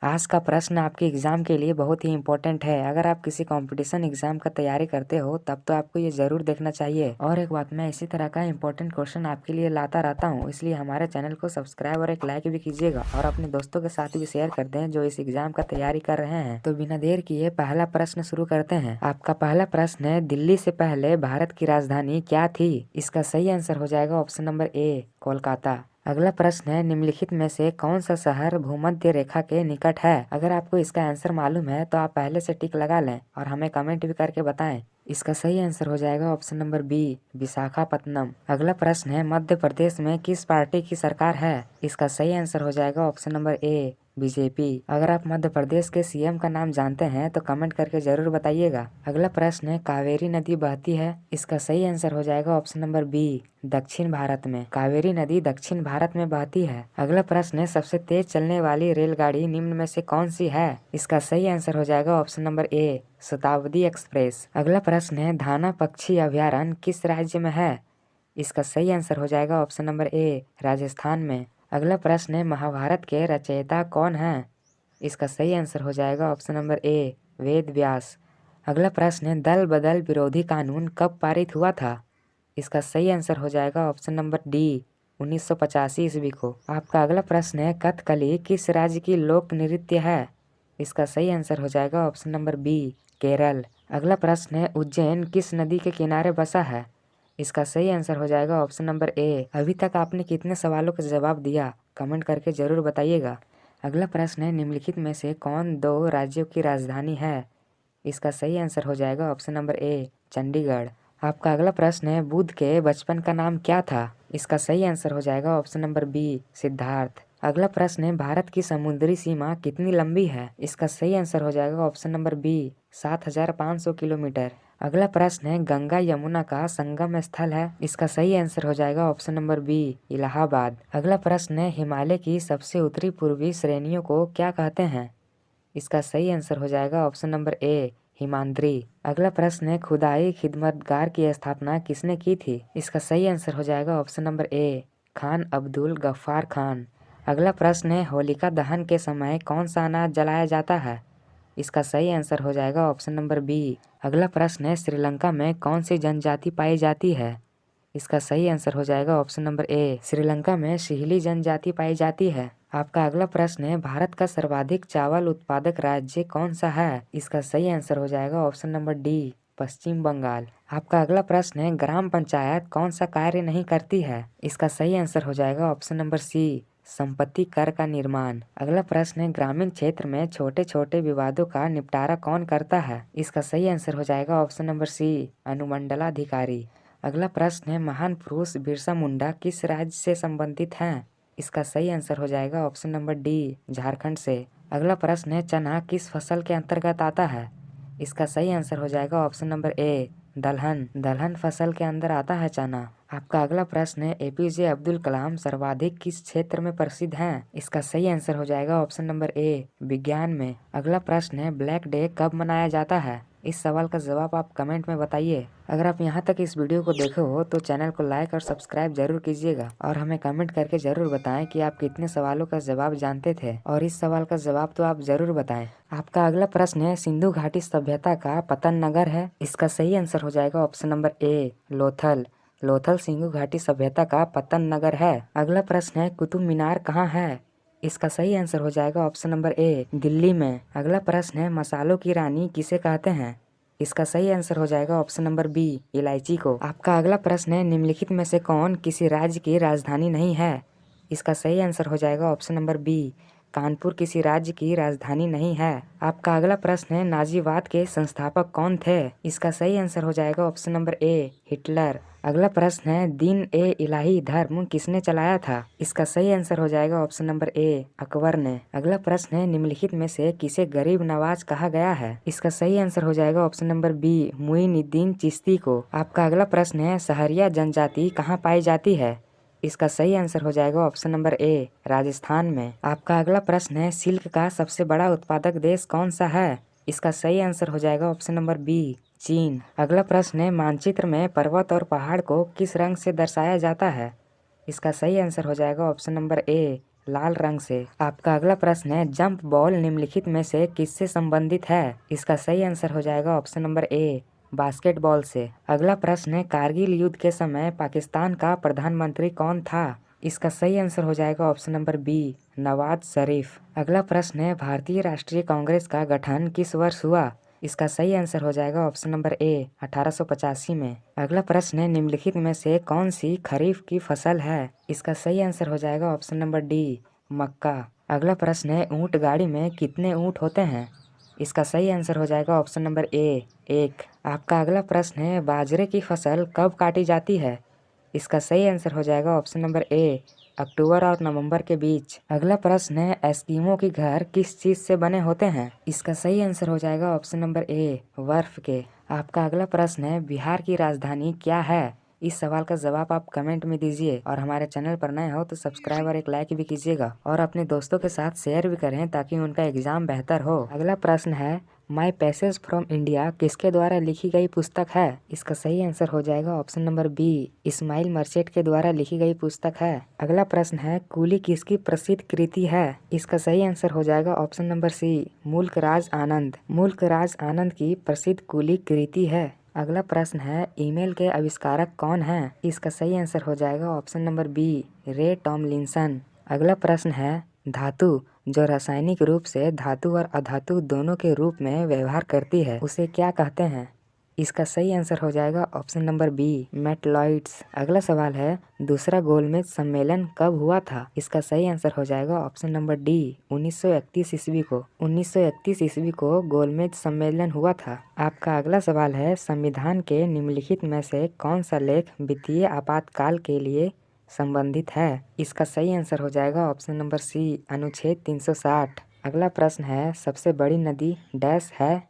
आज का प्रश्न आपके एग्ज़ाम के लिए बहुत ही इम्पोर्टेंट है। अगर आप किसी कंपटीशन एग्ज़ाम का तैयारी करते हो तब तो आपको ये ज़रूर देखना चाहिए। और एक बात, मैं इसी तरह का इम्पोर्टेंट क्वेश्चन आपके लिए लाता रहता हूँ, इसलिए हमारे चैनल को सब्सक्राइब और एक लाइक भी कीजिएगा और अपने दोस्तों के साथ भी शेयर कर दें जो इस एग्ज़ाम का तैयारी कर रहे हैं। तो बिना देर किए पहला प्रश्न शुरू करते हैं। आपका पहला प्रश्न है, दिल्ली से पहले भारत की राजधानी क्या थी? इसका सही आंसर हो जाएगा ऑप्शन नंबर ए, कोलकाता। अगला प्रश्न है, निम्नलिखित में से कौन सा शहर भूमध्य रेखा के निकट है? अगर आपको इसका आंसर मालूम है तो आप पहले से टिक लगा लें और हमें कमेंट भी करके बताएं। इसका सही आंसर हो जाएगा ऑप्शन नंबर बी, विशाखापत्तनम। अगला प्रश्न है, मध्य प्रदेश में किस पार्टी की सरकार है? इसका सही आंसर हो जाएगा ऑप्शन नंबर ए, बीजेपी। अगर आप मध्य प्रदेश के सीएम का नाम जानते हैं तो कमेंट करके जरूर बताइएगा। अगला प्रश्न है, कावेरी नदी बहती है? इसका सही आंसर हो जाएगा ऑप्शन नंबर बी, दक्षिण भारत में। कावेरी नदी दक्षिण भारत में बहती है। अगला प्रश्न है, सबसे तेज चलने वाली रेलगाड़ी निम्न में से कौन सी है? इसका सही आंसर हो जाएगा ऑप्शन नंबर ए, शताब्दी एक्सप्रेस। अगला प्रश्न है, धाना पक्षी अभयारण्य किस राज्य में है? इसका सही आंसर हो जाएगा ऑप्शन नंबर ए, राजस्थान में। अगला प्रश्न है, महाभारत के रचयिता कौन है? इसका सही आंसर हो जाएगा ऑप्शन नंबर ए, वेद व्यास। अगला प्रश्न है, दल बदल विरोधी कानून कब पारित हुआ था? इसका सही आंसर हो जाएगा ऑप्शन नंबर डी, 1985 ईस्वी को। आपका अगला प्रश्न है, कथकली किस राज्य की लोक नृत्य है? इसका सही आंसर हो जाएगा ऑप्शन नंबर बी, केरल। अगला प्रश्न है, उज्जैन किस नदी के किनारे बसा है? इसका सही आंसर हो जाएगा ऑप्शन नंबर ए। अभी तक आपने कितने सवालों का जवाब दिया कमेंट करके जरूर बताइएगा। अगला प्रश्न है, निम्नलिखित में से कौन दो राज्यों की राजधानी है? इसका सही आंसर हो जाएगा ऑप्शन नंबर ए, चंडीगढ़। आपका अगला प्रश्न है, बुद्ध के बचपन का नाम क्या था? इसका सही आंसर हो जाएगा ऑप्शन नंबर बी, सिद्धार्थ। अगला प्रश्न है, भारत की समुद्री सीमा कितनी लंबी है? इसका सही आंसर हो जाएगा ऑप्शन नंबर बी, 7500 किलोमीटर। अगला प्रश्न है, गंगा यमुना का संगम स्थल है? इसका सही आंसर हो जाएगा ऑप्शन नंबर बी, इलाहाबाद। अगला प्रश्न है, हिमालय की सबसे उत्तरी पूर्वी श्रेणियों को क्या कहते हैं? इसका सही आंसर हो जाएगा ऑप्शन नंबर ए, हिमाद्री। अगला प्रश्न है, खुदाई खिदमतगार की स्थापना किसने की थी? इसका सही आंसर हो जाएगा option number A, Khan Abdul Ghaffar Khan. अगला प्रश्न है, होलिका दहन के समय कौन सा अनाज जलाया जाता है? इसका सही आंसर हो जाएगा ऑप्शन नंबर बी। अगला प्रश्न है, श्रीलंका में कौन सी जनजाति पाई जाती है? इसका सही आंसर हो जाएगा ऑप्शन नंबर ए, श्रीलंका में सिहली जनजाति पाई जाती है। आपका अगला प्रश्न है, भारत का सर्वाधिक चावल उत्पादक राज्य कौन सा है? इसका सही आंसर हो जाएगा ऑप्शन नंबर डी, पश्चिम बंगाल। आपका अगला प्रश्न है, ग्राम पंचायत कौन सा कार्य नहीं करती है? इसका सही आंसर हो जाएगा ऑप्शन नंबर सी, संपत्ति कर का निर्माण। अगला प्रश्न है, ग्रामीण क्षेत्र में छोटे छोटे विवादों का निपटारा कौन करता है? इसका सही आंसर हो जाएगा ऑप्शन नंबर सी, अनुमंडलाधिकारी। अगला प्रश्न है, महान पुरुष बिरसा मुंडा किस राज्य से संबंधित हैं? इसका सही आंसर हो जाएगा ऑप्शन नंबर डी, झारखंड से। अगला प्रश्न है, चना किस फसल के अंतर्गत आता है? इसका सही आंसर हो जाएगा ऑप्शन नंबर ए, दलहन। दलहन फसल के अंदर आता है चना। आपका अगला प्रश्न है, एपीजे अब्दुल कलाम सर्वाधिक किस क्षेत्र में प्रसिद्ध हैं? इसका सही आंसर हो जाएगा ऑप्शन नंबर ए, विज्ञान में। अगला प्रश्न है, ब्लैक डे कब मनाया जाता है? इस सवाल का जवाब आप कमेंट में बताइए। अगर आप यहाँ तक इस वीडियो को देखे हो तो चैनल को लाइक और सब्सक्राइब जरूर कीजिएगा और हमें कमेंट करके जरूर बताएं कि आप कितने सवालों का जवाब जानते थे और इस सवाल का जवाब तो आप जरूर बताएं। आपका अगला प्रश्न है, सिंधु घाटी सभ्यता का पतन नगर है? इसका सही आंसर हो जाएगा ऑप्शन नंबर ए, लोथल। लोथल सिंधु घाटी सभ्यता का पतन नगर है। अगला प्रश्न है, कुतुब मीनार कहाँ है? इसका सही आंसर हो जाएगा ऑप्शन नंबर ए, दिल्ली में। अगला प्रश्न है, मसालों की रानी किसे कहते हैं? इसका सही आंसर हो जाएगा ऑप्शन नंबर बी, इलायची को। आपका अगला प्रश्न है, निम्नलिखित में से कौन किसी राज्य की राजधानी नहीं है? इसका सही आंसर हो जाएगा ऑप्शन नंबर बी, कानपुर किसी राज्य की राजधानी नहीं है। आपका अगला प्रश्न है, नाजीवाद के संस्थापक कौन थे? इसका सही आंसर हो जाएगा ऑप्शन नंबर ए, हिटलर। अगला प्रश्न है, दिन ए इलाही धर्म किसने चलाया था? इसका सही आंसर हो जाएगा ऑप्शन नंबर ए, अकबर ने। अगला प्रश्न है, निम्नलिखित में से किसे गरीब नवाज कहा गया है? इसका सही आंसर हो जाएगा option number B, Muinuddin Chishti को। आपका अगला प्रश्न है, सहरिया जनजाति कहाँ पाई जाती है? इसका सही आंसर हो जाएगा ऑप्शन नंबर ए, राजस्थान में। आपका अगला प्रश्न है, सिल्क का सबसे बड़ा उत्पादक देश कौन सा है? इसका सही आंसर हो जाएगा ऑप्शन नंबर बी, चीन। अगला प्रश्न है, मानचित्र में पर्वत और पहाड़ को किस रंग से दर्शाया जाता है? इसका सही आंसर हो जाएगा ऑप्शन नंबर ए, लाल रंग से। आपका अगला प्रश्न है जंप बॉल निम्नलिखित में से किससे संबंधित है? इसका सही आंसर हो जाएगा ऑप्शन नंबर ए, बास्केटबॉल से। अगला प्रश्न है कारगिल युद्ध के समय पाकिस्तान का प्रधानमंत्री कौन था? इसका सही आंसर हो जाएगा option number B, Nawaz Sharif. अगला प्रश्न है भारतीय राष्ट्रीय कांग्रेस का गठन किस वर्ष हुआ? इसका सही आंसर हो जाएगा ऑप्शन नंबर ए, 1885 में। अगला प्रश्न है निम्नलिखित में से कौन सी खरीफ की फसल है? इसका सही आंसर हो जाएगा ऑप्शन नंबर डी, मक्का। अगला प्रश्न है ऊंट गाड़ी में कितने ऊंट होते हैं? इसका सही आंसर हो जाएगा ऑप्शन नंबर ए, 1। आपका अगला प्रश्न है बाजरे की फसल कब काटी जाती है? इसका सही आंसर हो जाएगा ऑप्शन नंबर ए, अक्टूबर और नवंबर के बीच। अगला प्रश्न है एस्किमो के घर किस चीज से बने होते हैं? इसका सही आंसर हो जाएगा ऑप्शन नंबर ए, बर्फ के। आपका अगला प्रश्न है बिहार की राजधानी क्या है? इस सवाल का जवाब आप कमेंट में दीजिए और हमारे चैनल पर नए हो तो सब्सक्राइब और एक लाइक भी कीजिएगा और अपने दोस्तों के साथ शेयर भी करें ताकि उनका एग्जाम बेहतर हो। अगला प्रश्न है माई पैसेज फ्रॉम इंडिया किसके द्वारा लिखी गई पुस्तक है? इसका सही आंसर हो जाएगा option number B, Ismail Merchant के द्वारा लिखी गई पुस्तक है। अगला प्रश्न है कूली किसकी प्रसिद्ध कृति है? इसका सही आंसर हो जाएगा ऑप्शन नंबर सी, मुल्क राज आनंद। मुल्क राज आनंद की प्रसिद्ध कूली कृति है। अगला प्रश्न है ईमेल के आविष्कारक कौन है? इसका सही आंसर हो जाएगा ऑप्शन नंबर बी, रे टॉमलिंसन। अगला प्रश्न है धातु जो रासायनिक रूप से धातु और अधातु दोनों के रूप में व्यवहार करती है उसे क्या कहते हैं? इसका सही आंसर हो जाएगा ऑप्शन नंबर बी, मेटलॉइड्स। अगला सवाल है दूसरा गोलमेज सम्मेलन कब हुआ था? इसका सही आंसर हो जाएगा ऑप्शन नंबर डी, 1931 ईस्वी को। 1931 ईस्वी को गोलमेज सम्मेलन हुआ था। आपका अगला सवाल है संविधान के निम्नलिखित में से कौन सा लेख वित्तीय आपातकाल के लिए संबंधित है? इसका सही आंसर हो जाएगा ऑप्शन नंबर सी, अनुच्छेद 360। अगला प्रश्न है सबसे बड़ी नदी डैश है?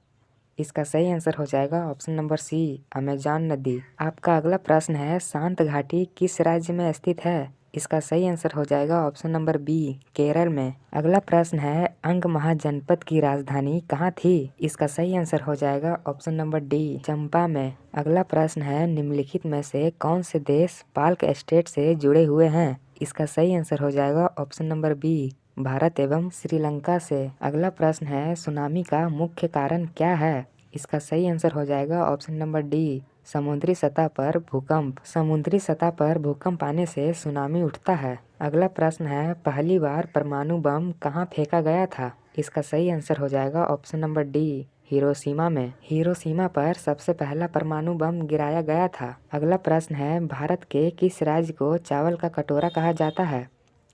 इसका सही आंसर हो जाएगा ऑप्शन नंबर सी, अमेजॉन नदी। आपका अगला प्रश्न है शांत घाटी किस राज्य में स्थित है? इसका सही आंसर हो जाएगा ऑप्शन नंबर बी, केरल में। अगला प्रश्न है अंग महाजनपद की राजधानी कहाँ थी? इसका सही आंसर हो जाएगा ऑप्शन नंबर डी, चंपा में। अगला प्रश्न है निम्नलिखित में से कौन से देश पाल्क स्टेट से जुड़े हुए हैं? इसका सही आंसर हो जाएगा ऑप्शन नंबर बी, भारत एवं श्रीलंका से। अगला प्रश्न है सुनामी का मुख्य कारण क्या है? इसका सही आंसर हो जाएगा ऑप्शन नंबर डी, समुद्री सतह पर भूकंप। समुद्री सतह पर भूकंप आने से सुनामी उठता है। अगला प्रश्न है पहली बार परमाणु बम कहाँ फेंका गया था? इसका सही आंसर हो जाएगा ऑप्शन नंबर डी, हिरोशिमा में। हिरोशिमा पर सबसे पहला परमाणु बम गिराया गया था। अगला प्रश्न है भारत के किस राज्य को चावल का कटोरा कहा जाता है?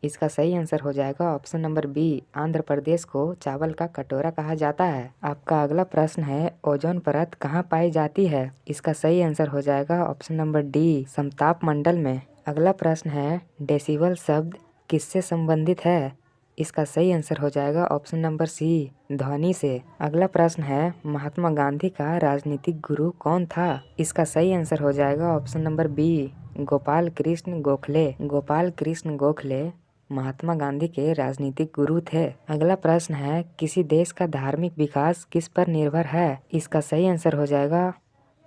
इसका सही आंसर हो जाएगा option number B, Andhra Pradesh को चावल का कटोरा कहा जाता है। आपका अगला प्रश्न है ओजोन परत कहाँ पाई जाती है? इसका सही आंसर हो जाएगा ऑप्शन नंबर डी, समताप मंडल में। अगला प्रश्न है डेसिबल शब्द किससे संबंधित है? इसका सही आंसर हो जाएगा ऑप्शन नंबर सी, ध्वनि से। अगला प्रश्न है महात्मा गांधी का राजनीतिक गुरु कौन था? इसका सही आंसर हो जाएगा option number B, Gopal Krishna Gokhale. Gopal Krishna Gokhale Mahatma Gandhi के राजनीतिक गुरु थे। अगला प्रश्न है किसी देश का धार्मिक विकास किस पर निर्भर है? इसका सही आंसर हो जाएगा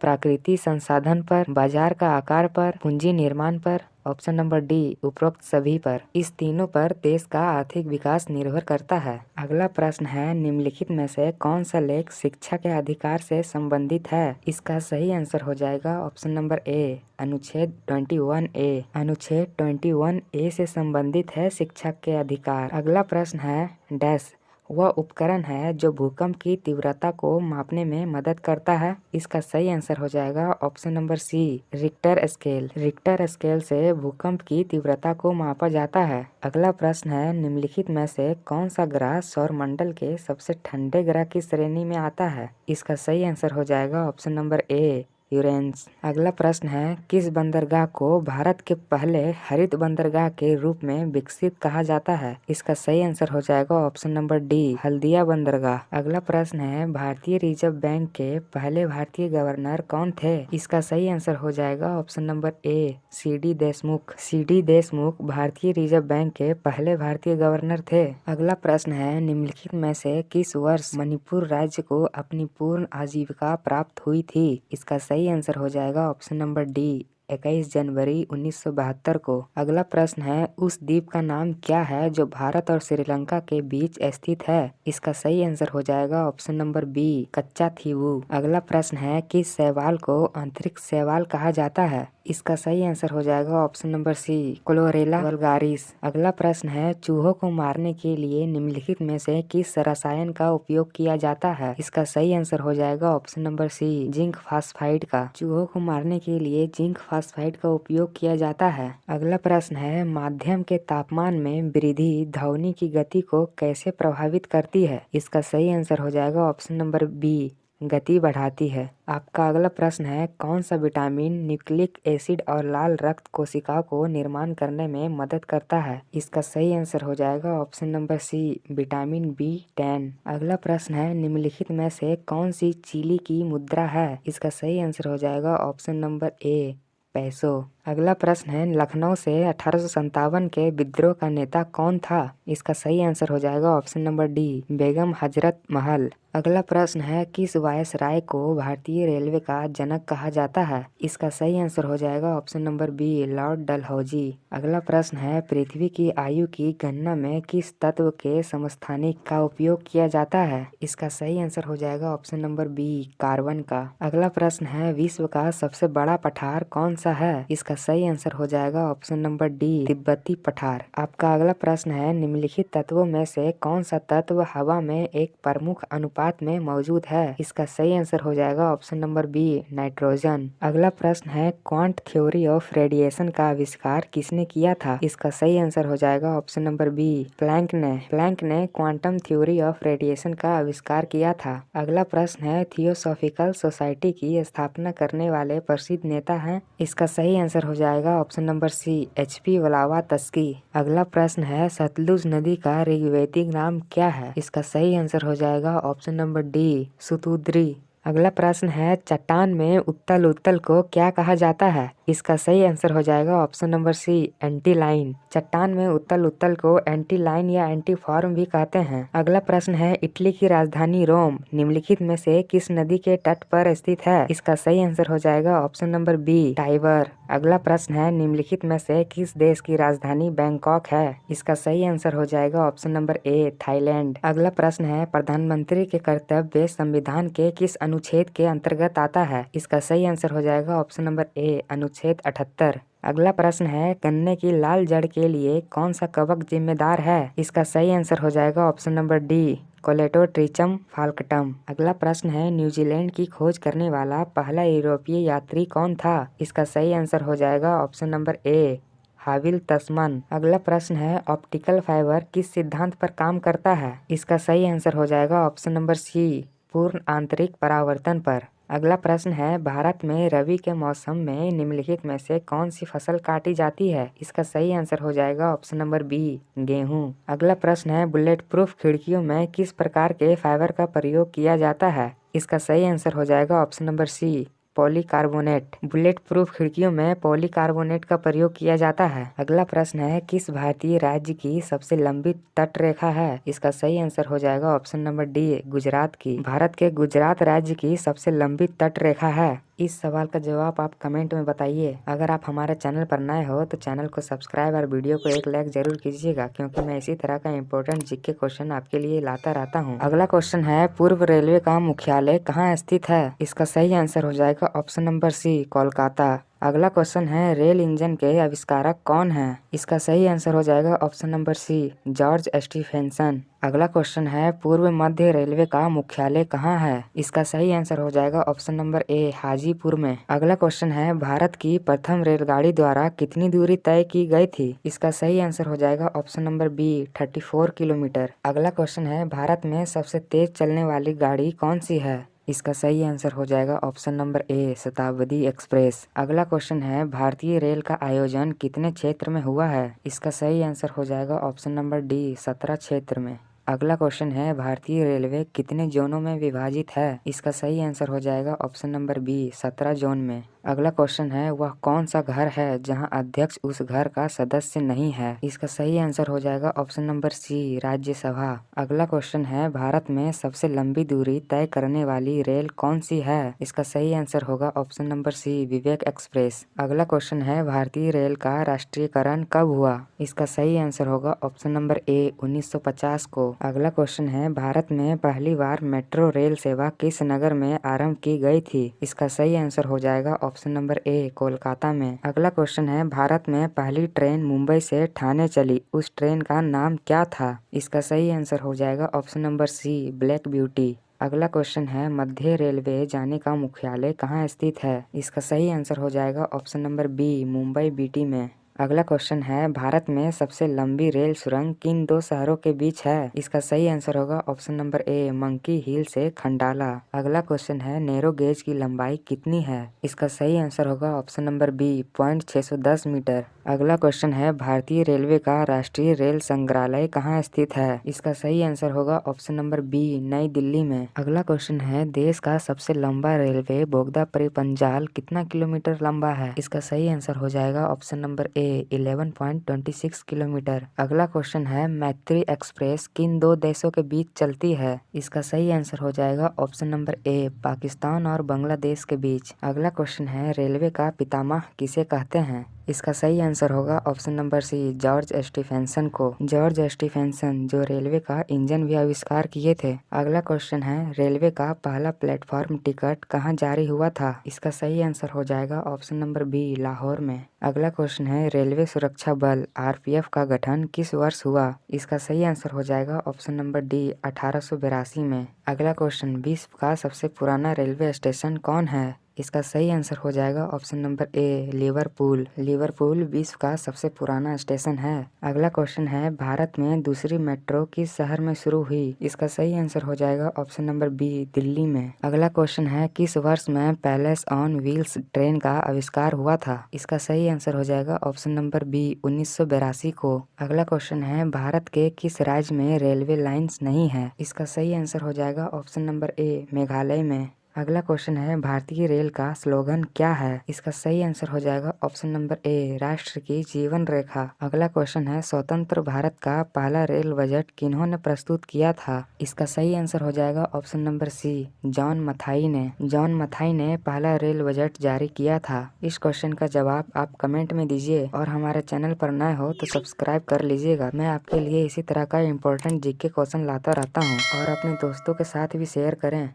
प्राकृतिक संसाधन पर, बाजार का आकार पर, पूंजी निर्माण पर, ऑप्शन नंबर डी, उपरोक्त सभी पर। इस तीनों पर देश का आर्थिक विकास निर्भर करता है। अगला प्रश्न है निम्नलिखित में से कौन सा लेख शिक्षा के अधिकार से संबंधित है? इसका सही आंसर हो जाएगा ऑप्शन नंबर ए, अनुच्छेद 21A। अनुच्छेद 21A से संबंधित है शिक्षा के अधिकार। अगला प्रश्न है डैश वह उपकरण है जो भूकंप की तीव्रता को मापने में मदद करता है? इसका सही आंसर हो जाएगा option number C, Richter scale. Richter scale से भूकंप की तीव्रता को मापा जाता है। अगला प्रश्न है निम्नलिखित में से कौन सा ग्रह सौरमंडल के सबसे ठंडे ग्रह की श्रेणी में आता है? इसका सही आंसर हो जाएगा ऑप्शन नंबर ए, यूरेनस। अगला प्रश्न है किस बंदरगाह को भारत के पहले हरित बंदरगाह के रूप में विकसित कहा जाता है? इसका सही आंसर हो जाएगा ऑप्शन नंबर डी, हल्दिया बंदरगाह। अगला प्रश्न है भारतीय रिजर्व बैंक के पहले भारतीय गवर्नर कौन थे? इसका सही आंसर हो जाएगा ऑप्शन नंबर ए, सी.डी. देशमुख। सी.डी. देशमुख भारतीय रिजर्व बैंक के पहले भारतीय गवर्नर थे। अगला प्रश्न है निम्नलिखित में से किस वर्ष मणिपुर राज्य को अपनी पूर्ण आजीविका प्राप्त हुई थी? इसका सही आंसर हो जाएगा ऑप्शन नंबर डी, 21 जनवरी 1972 को। अगला प्रश्न है, उस द्वीप का नाम क्या है जो भारत और श्रीलंका के बीच स्थित है? इसका सही आंसर हो जाएगा ऑप्शन नंबर बी, कच्चा थीवू। अगला प्रश्न है, किस शैवाल को अंतरिक्ष शैवाल कहा जाता है? इसका सही आंसर हो जाएगा option number C, chlorella vulgaris. अगला प्रश्न है, चूहों को मारने के लिए निम्नलिखित में से किस रसायन का उपयोग किया जाता है? इसका सही आंसर हो जाएगा option number C, zinc phosphide का। चूहों को मारने के लिए जिंक फास्फाइड का उपयोग किया जाता है। अगला प्रश्न है, माध्यम के तापमान में वृद्धि ध्वनि की गति को कैसे प्रभावित करती है? इसका सही आंसर हो जाएगा ऑप्शन नंबर बी, गति बढ़ाती है। आपका अगला प्रश्न है, कौन सा विटामिन न्यूक्लिक एसिड और लाल रक्त कोशिकाओं को निर्माण करने में मदद करता है? इसका सही आंसर हो जाएगा ऑप्शन नंबर सी, विटामिन B10। अगला प्रश्न है, निम्नलिखित में से कौन सी चिली की मुद्रा है? इसका सही आंसर हो जाएगा ऑप्शन नंबर ए, पैसो। अगला प्रश्न है, लखनऊ से 1857 के विद्रोह का नेता कौन था? इसका सही आंसर हो जाएगा option number D, Begum Hazrat Mahal. अगला प्रश्न है, किस वायसराय को भारतीय रेलवे का जनक कहा जाता है? इसका सही आंसर हो जाएगा option number B, Lord Dalhousie. अगला प्रश्न है, पृथ्वी की आयु की गणना में किस तत्व के समस्थानिक का उपयोग किया जाता है? इसका सही आंसर हो जाएगा ऑप्शन नंबर बी, कार्बन का। अगला प्रश्न है, विश्व का सबसे बड़ा पठार कौन सा है? इसका सही आंसर हो जाएगा ऑप्शन नंबर डी, तिब्बती पठार। आपका अगला प्रश्न है, निम्नलिखित तत्वों में से कौन सा तत्व हवा में एक प्रमुख अनुपात में मौजूद है? इसका सही आंसर हो जाएगा ऑप्शन नंबर बी, नाइट्रोजन। अगला प्रश्न है, क्वांट थ्योरी ऑफ रेडिएशन का आविष्कार किसने किया था? इसका सही आंसर हो जाएगा ऑप्शन नंबर बी, प्लैंक ने। प्लैंक ने क्वांटम थ्योरी ऑफ रेडिएशन का आविष्कार किया था। अगला प्रश्न है, थियोसॉफिकल सोसाइटी की स्थापना करने वाले प्रसिद्ध नेता हैं? इसका सही आंसर हो जाएगा option number C, HP Blavatsky. अगला प्रश्न है, सतलुज नदी का ऋग्वेदिक नाम क्या है? इसका सही आंसर हो जाएगा ऑप्शन नंबर डी, सुतुद्री। अगला प्रश्न है, चट्टान में उत्तल उत्तल को क्या कहा जाता है? इसका सही आंसर हो जाएगा ऑप्शन नंबर सी, एंटीलाइन। चट्टान में उत्तल उत्तल को एंटीलाइन या एंटीफॉर्म भी कहते हैं। अगला प्रश्न है, इटली की राजधानी रोम निम्नलिखित में से किस नदी के तट पर स्थित है? इसका सही आंसर हो जाएगा ऑप्शन नंबर बी, टाइबर। अगला प्रश्न है, निम्नलिखित में से किस देश की राजधानी बैंकॉक है? इसका सही आंसर हो जाएगा ऑप्शन नंबर ए, थाईलैंड। अगला प्रश्न है, प्रधानमंत्री के कर्तव्य संविधान के किस अनुच्छेद के अंतर्गत आता है? इसका सही आंसर हो जाएगा ऑप्शन नंबर ए, अनुच्छेद 78। अगला प्रश्न है, गन्ने की लाल जड़ के लिए कौन सा कवक जिम्मेदार है? इसका सही आंसर हो जाएगा ऑप्शन नंबर डी, कोलेटोट्रिचम फाल्कटम। अगला प्रश्न है, न्यूजीलैंड की खोज करने वाला पहला यूरोपीय यात्री कौन था? इसका सही आंसर हो जाएगा ऑप्शन नंबर ए, हाविल तस्मन। अगला प्रश्न है, ऑप्टिकल फाइबर किस सिद्धांत पर काम करता है? इसका सही आंसर हो जाएगा ऑप्शन नंबर सी, पूर्ण आंतरिक परावर्तन पर। अगला प्रश्न है, भारत में रबी के मौसम में निम्नलिखित में से कौन सी फसल काटी जाती है? इसका सही आंसर हो जाएगा ऑप्शन नंबर बी, गेहूं। अगला प्रश्न है, बुलेट प्रूफ खिड़कियों में किस प्रकार के फाइबर का प्रयोग किया जाता है? इसका सही आंसर हो जाएगा option number C, polycarbonate. Bullet proof खिड़कियों में पॉलीकार्बोनेट का प्रयोग किया जाता है। अगला प्रश्न है, किस भारतीय राज्य की सबसे लंबी तट रेखा है? इसका सही आंसर हो जाएगा ऑप्शन नंबर डी, गुजरात की। भारत के गुजरात राज्य की सबसे लंबी तट रेखा है। इस सवाल का जवाब आप कमेंट में बताइए। अगर आप हमारे चैनल पर नए हो तो चैनल को सब्सक्राइब और वीडियो को एक लाइक जरूर कीजिएगा, क्योंकि मैं इसी तरह का इम्पोर्टेंट जीके क्वेश्चन आपके लिए लाता रहता हूँ। अगला क्वेश्चन है, पूर्व रेलवे का मुख्यालय कहाँ स्थित है? इसका सही आंसर हो जाएगा ऑप्शन नंबर सी, कोलकाता। अगला क्वेश्चन है, रेल इंजन के आविष्कारक कौन है? इसका सही आंसर हो जाएगा option number C, George Stephenson. अगला क्वेश्चन है, पूर्व मध्य रेलवे का मुख्यालय कहाँ है? इसका सही आंसर हो जाएगा ऑप्शन नंबर ए, हाजीपुर में। अगला क्वेश्चन है, भारत की प्रथम रेलगाड़ी द्वारा कितनी दूरी तय की गई थी? इसका सही आंसर हो जाएगा ऑप्शन नंबर बी, 34 किलोमीटर। अगला क्वेश्चन है, भारत में सबसे तेज चलने वाली गाड़ी कौन सी है? इसका सही आंसर हो जाएगा ऑप्शन नंबर ए, शताब्दी एक्सप्रेस। अगला क्वेश्चन है, भारतीय रेल का आयोजन कितने क्षेत्र में हुआ है? इसका सही आंसर हो जाएगा ऑप्शन नंबर डी, 17 क्षेत्र में। अगला क्वेश्चन है, भारतीय रेलवे कितने जोनों में विभाजित है? इसका सही आंसर हो जाएगा ऑप्शन नंबर बी, 17 जोन में। अगला क्वेश्चन है, वह कौन सा घर है जहां अध्यक्ष उस घर का सदस्य नहीं है? इसका सही आंसर हो जाएगा ऑप्शन नंबर सी, राज्यसभा। अगला क्वेश्चन है, भारत में सबसे लंबी दूरी तय करने वाली रेल कौन सी है? इसका सही आंसर होगा ऑप्शन नंबर सी, विवेक एक्सप्रेस। अगला क्वेश्चन है, भारतीय रेल का राष्ट्रीयकरण कब हुआ? इसका सही आंसर होगा ऑप्शन नंबर ए, 1950 को। अगला क्वेश्चन है, भारत में पहली बार मेट्रो रेल सेवा किस नगर में आरंभ की गई थी? इसका सही आंसर हो जाएगा ऑप्शन नंबर ए, कोलकाता में। अगला क्वेश्चन है, भारत में पहली ट्रेन मुंबई से ठाणे चली, उस ट्रेन का नाम क्या था? इसका सही आंसर हो जाएगा option number C, Black Beauty. अगला क्वेश्चन है, मध्य रेलवे जाने का मुख्यालय कहाँ स्थित है? इसका सही आंसर हो जाएगा option number B, Mumbai VT में। अगला क्वेश्चन है, भारत में सबसे लंबी रेल सुरंग किन दो शहरों के बीच है? इसका सही आंसर होगा ऑप्शन नंबर ए, मंकी हिल से खंडाला। अगला क्वेश्चन है, नैरो गेज की लंबाई कितनी है? इसका सही आंसर होगा ऑप्शन नंबर बी, 610 मीटर। अगला क्वेश्चन है, भारतीय रेलवे का राष्ट्रीय रेल संग्रहालय कहाँ स्थित है? इसका सही आंसर होगा ऑप्शन नंबर बी, नई दिल्ली में। अगला क्वेश्चन है, देश का सबसे लंबा रेलवे बोगदा परिपंजाल कितना किलोमीटर लंबा है? इसका सही आंसर हो जाएगा ऑप्शन नंबर ए, 11.26 किलोमीटर। अगला क्वेश्चन है, मैत्री एक्सप्रेस किन दो देशों के बीच चलती है? इसका सही आंसर हो जाएगा ऑप्शन नंबर ए, पाकिस्तान और बांग्लादेश के बीच। अगला क्वेश्चन है, रेलवे का पितामह किसे कहते हैं? इसका सही आंसर होगा option number C, George Stephenson को। जॉर्ज स्टीफेंसन जो रेलवे का इंजन भी आविष्कार किए थे। अगला क्वेश्चन है, रेलवे का पहला प्लेटफॉर्म टिकट कहाँ जारी हुआ था? इसका सही आंसर हो जाएगा ऑप्शन नंबर बी, लाहौर में। अगला क्वेश्चन है, रेलवे सुरक्षा बल आरपीएफ का गठन किस वर्ष हुआ? इसका सही आंसर हो जाएगा ऑप्शन नंबर डी, 1882 में। अगला क्वेश्चन, विश्व का सबसे पुराना रेलवे स्टेशन कौन है? इसका सही आंसर हो जाएगा ऑप्शन नंबर ए, लिवरपूल। लिवरपूल विश्व का सबसे पुराना स्टेशन है। अगला क्वेश्चन है, भारत में दूसरी मेट्रो किस शहर में शुरू हुई? इसका सही आंसर हो जाएगा ऑप्शन नंबर बी, दिल्ली में। अगला क्वेश्चन है, किस वर्ष में पैलेस ऑन व्हील्स ट्रेन का आविष्कार हुआ था? इसका सही आंसर हो जाएगा ऑप्शन नंबर बी, 1982 को। अगला क्वेश्चन है, भारत के किस राज्य में रेलवे लाइन्स नहीं है? इसका सही आंसर हो जाएगा ऑप्शन नंबर ए, मेघालय में। अगला क्वेश्चन है, भारतीय रेल का स्लोगन क्या है? इसका सही आंसर हो जाएगा ऑप्शन नंबर ए, राष्ट्र की जीवन रेखा। अगला क्वेश्चन है, स्वतंत्र भारत का पहला रेल बजट किन्होंने प्रस्तुत किया था? इसका सही आंसर हो जाएगा option number C, John Mathai ने। जॉन मथाई ने पहला रेल बजट जारी किया था। इस क्वेश्चन का जवाब आप कमेंट में दीजिए और हमारे चैनल पर नए हो तो सब्सक्राइब कर लीजिएगा। मैं आपके लिए इसी तरह का इम्पोर्टेंट जीके क्वेश्चन लाता रहता हूँ और अपने दोस्तों के साथ भी शेयर करें।